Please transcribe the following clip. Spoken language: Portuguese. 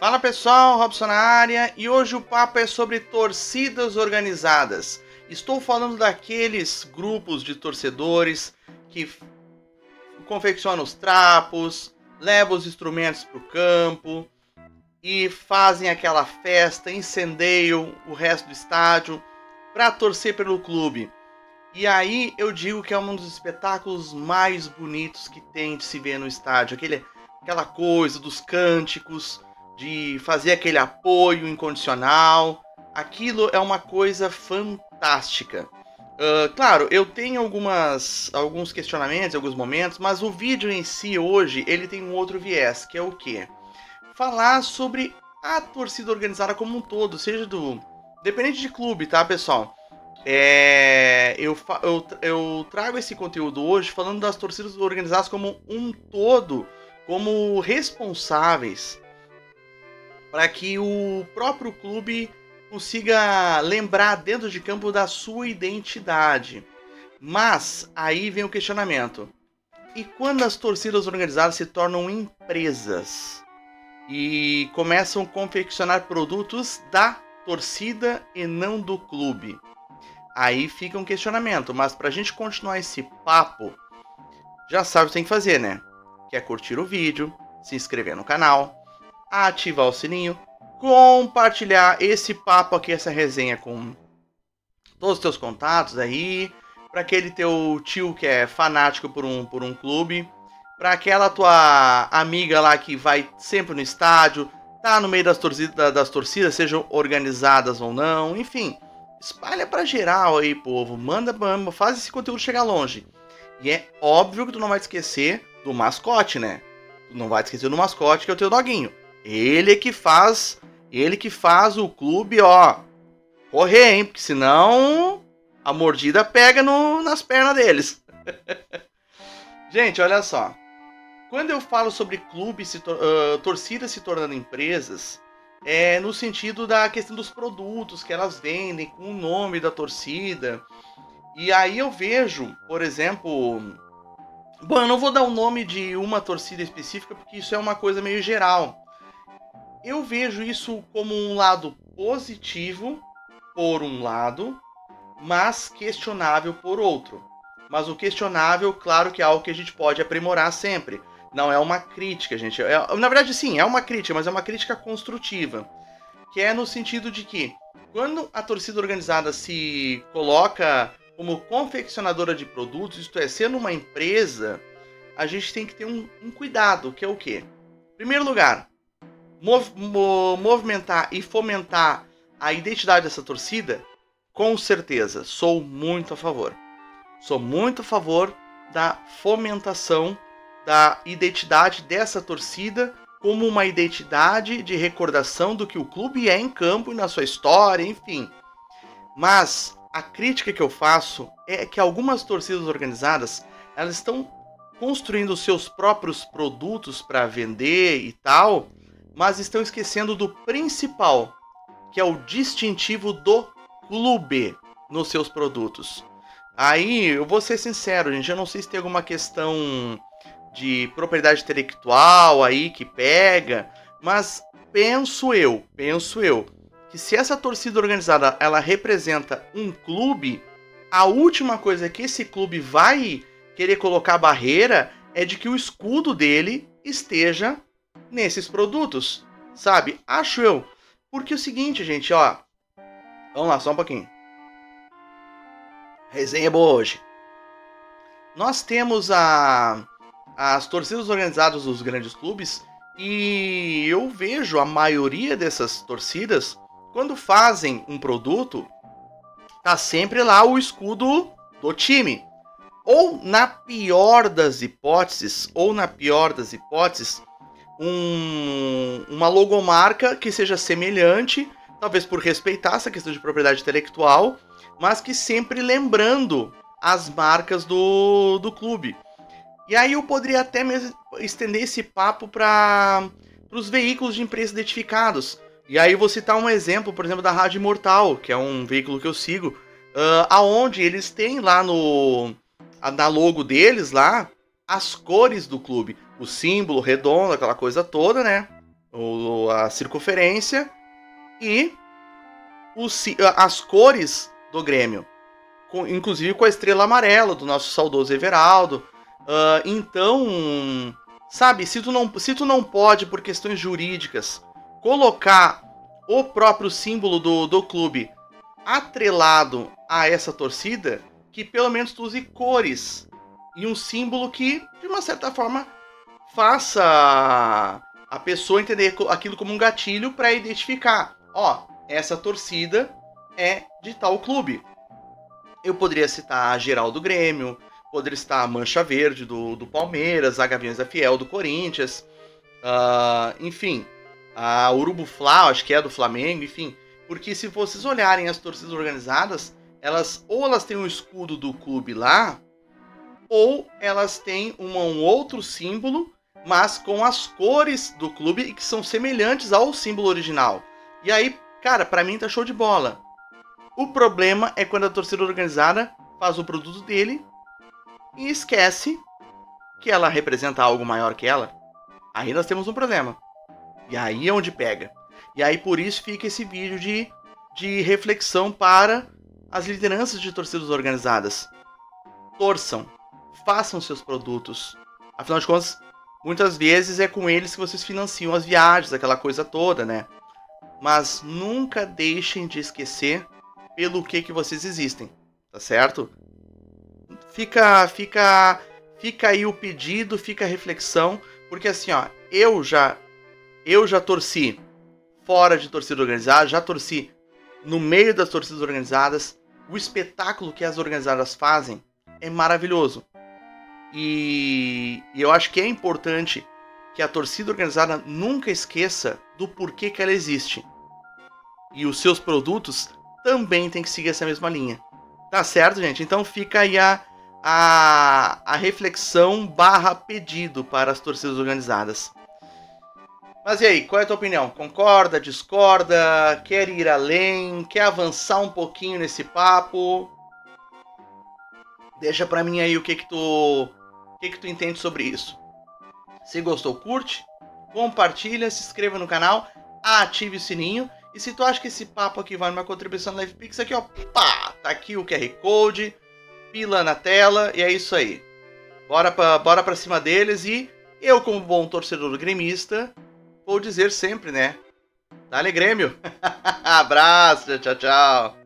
Fala pessoal, Robson na área e hoje o papo é sobre torcidas organizadas. Estou falando daqueles grupos de torcedores que confeccionam os trapos, levam os instrumentos para o campo e fazem aquela festa, incendeiam o resto do estádio para torcer pelo clube. E aí eu digo que é um dos espetáculos mais bonitos que tem de se ver no estádio. Aquela coisa dos cânticos, de fazer aquele apoio incondicional. Aquilo é uma coisa fantástica. Claro, eu tenho alguns questionamentos, alguns momentos, mas o vídeo em si hoje ele tem um outro viés, que é o quê? Falar sobre a torcida organizada como um todo, seja do... Dependente de clube, tá, pessoal? Eu trago esse conteúdo hoje falando das torcidas organizadas como um todo, como responsáveis para que o próprio clube consiga lembrar dentro de campo da sua identidade. Mas aí vem o questionamento. E quando as torcidas organizadas se tornam empresas e começam a confeccionar produtos da torcida e não do clube? Aí fica um questionamento, mas pra gente continuar esse papo, já sabe o que tem que fazer, né? Que é curtir o vídeo, se inscrever no canal, ativar o sininho, compartilhar esse papo aqui, essa resenha com todos os teus contatos aí, para aquele teu tio que é fanático por um clube, para aquela tua amiga lá que vai sempre no estádio, tá no meio das torcidas, sejam organizadas ou não, enfim. Espalha pra geral aí, povo. Manda, faz esse conteúdo chegar longe. E é óbvio que tu não vai esquecer do mascote, né? Tu não vai esquecer do mascote, que é o teu doguinho. Ele que faz o clube, ó, correr, hein? Porque senão a mordida pega nas pernas deles. Gente, olha só. Quando eu falo sobre clubes, torcidas se tornando empresas, é no sentido da questão dos produtos que elas vendem com o nome da torcida. E aí eu vejo, por exemplo... Bom, eu não vou dar o nome de uma torcida específica porque isso é uma coisa meio geral. Eu vejo isso como um lado positivo, por um lado, mas questionável por outro. Mas o questionável, claro que é algo que a gente pode aprimorar sempre. Não é uma crítica, gente. Na verdade, sim, é uma crítica, mas é uma crítica construtiva. Que é no sentido de que, quando a torcida organizada se coloca como confeccionadora de produtos, isto é, sendo uma empresa, a gente tem que ter um cuidado, que é o quê? Em primeiro lugar, movimentar e fomentar a identidade dessa torcida, com certeza, sou muito a favor. Sou muito a favor da fomentação da identidade dessa torcida como uma identidade de recordação do que o clube é em campo e na sua história, enfim. Mas a crítica que eu faço é que algumas torcidas organizadas, elas estão construindo seus próprios produtos para vender e tal, mas estão esquecendo do principal, que é o distintivo do clube nos seus produtos. Aí, eu vou ser sincero, gente, eu não sei se tem alguma questão de propriedade intelectual aí que pega, mas penso eu, que se essa torcida organizada ela representa um clube, a última coisa que esse clube vai querer colocar barreira é de que o escudo dele esteja nesses produtos, sabe? Acho eu. Porque é o seguinte, gente, ó. Vamos lá, só um pouquinho. Resenha boa hoje. Nós temos as torcidas organizadas dos grandes clubes e eu vejo a maioria dessas torcidas, quando fazem um produto, tá sempre lá o escudo do time. Ou na pior das hipóteses, uma logomarca que seja semelhante, talvez por respeitar essa questão de propriedade intelectual, mas que sempre lembrando as marcas do clube. E aí eu poderia até mesmo estender esse papo para os veículos de imprensa identificados. E aí eu vou citar um exemplo, por exemplo, da Rádio Imortal, que é um veículo que eu sigo, aonde eles têm lá na logo deles lá as cores do clube, o símbolo redondo, aquela coisa toda, né? a circunferência e as cores do Grêmio. Inclusive com a estrela amarela do nosso saudoso Everaldo. Então, sabe, se tu não pode, por questões jurídicas, colocar o próprio símbolo do clube atrelado a essa torcida, que pelo menos tu use cores e um símbolo que, de uma certa forma, faça a pessoa entender aquilo como um gatilho para identificar. Essa torcida é de tal clube. Eu poderia citar a Geral do Grêmio, poderia citar a Mancha Verde do Palmeiras, a Gaviões da Fiel do Corinthians, enfim, a Urubu Fla, acho que é do Flamengo, enfim. Porque se vocês olharem as torcidas organizadas, elas têm um escudo do clube lá, ou elas têm um outro símbolo, mas com as cores do clube e que são semelhantes ao símbolo original. E aí, cara, pra mim tá show de bola. O problema é quando a torcida organizada faz o produto dele e esquece que ela representa algo maior que ela. Aí nós temos um problema. E aí é onde pega. E aí por isso fica esse vídeo de reflexão para as lideranças de torcidas organizadas. Torçam, façam seus produtos. Afinal de contas, muitas vezes é com eles que vocês financiam as viagens, aquela coisa toda, né? Mas nunca deixem de esquecer pelo que vocês existem, tá certo? Fica aí o pedido, fica a reflexão, porque assim, eu já torci fora de torcida organizada, já torci no meio das torcidas organizadas. O espetáculo que as organizadas fazem é maravilhoso. E eu acho que é importante que a torcida organizada nunca esqueça do porquê que ela existe. E os seus produtos também tem que seguir essa mesma linha. Tá certo, gente? Então fica aí a reflexão / pedido para as torcidas organizadas. Mas e aí, qual é a tua opinião? Concorda, discorda? Quer ir além? Quer avançar um pouquinho nesse papo? Deixa pra mim aí o que tu entende sobre isso. Se gostou, curte, compartilha, se inscreva no canal, ative o sininho. E se tu acha que esse papo aqui vai numa contribuição no LivePix, aqui pá, tá aqui o QR Code, pila na tela, e é isso aí. Bora pra cima deles, e eu, como bom torcedor gremista, vou dizer sempre, né? Dale Grêmio! Abraço, tchau, tchau!